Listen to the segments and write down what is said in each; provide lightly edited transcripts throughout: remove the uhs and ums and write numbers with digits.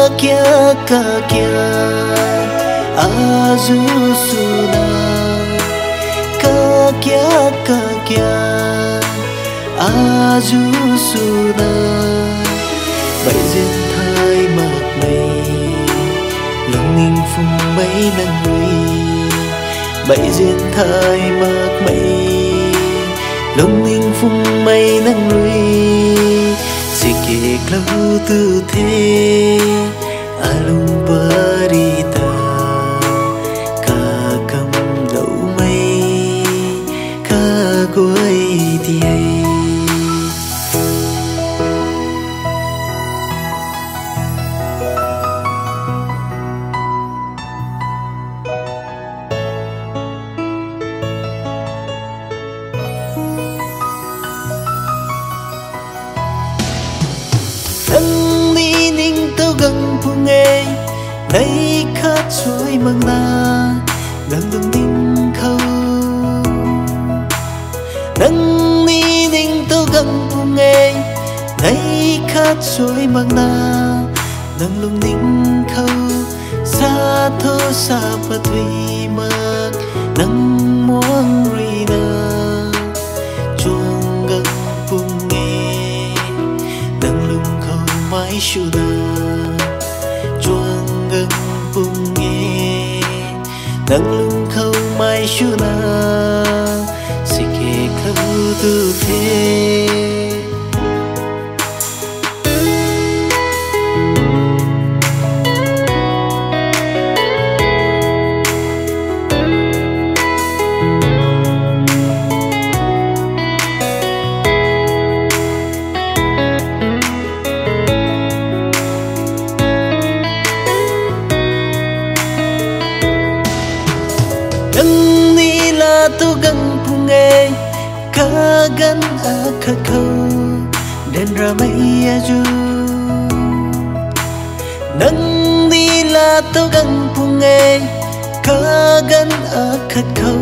kakya azu suna kakya azu suna bảy duyên thai mạc mây lòng ninh phùng mấy nắng nuôi bảy duyên thai mạc mây lòng ninh phùng mấy nắng nuôi si kê lâu tư thế alung parita ka kam lâu mây ka cuối tiay nắng đi ninh tao gần phung nghe nay khát trôi mang na gần đường ninh khâu nắng đi ninh tao gần phung nghe nay khát trôi mang na nắng lung ninh khâu xa thô xa bờ thủy mạc nắng muang rina chuông gần phung nghe nắng lung mai shuna chuông gần phung nghe nắng lung khâu mai shuna si kê khâu tư thế nắng ni la tu gần phung nghe ka gan a kha khâu đen ra mây aju nắng ni la tu gần phung nghe ka gan a kha khâu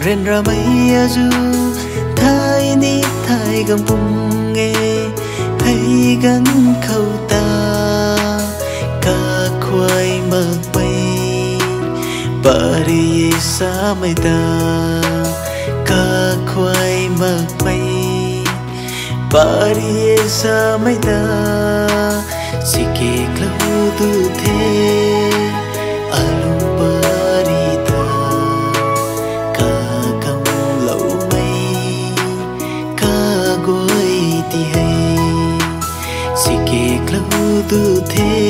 đen ra mây aju thai ni thai gần phung nghe hay gan khâu ta ka khoai mơ bay Pari sa mai ta ka khoai mạc mây Pari sa mai ta si kê lâu tư thế alung parita ka kam lâu mây ka goi ti hay si kê lâu tư thế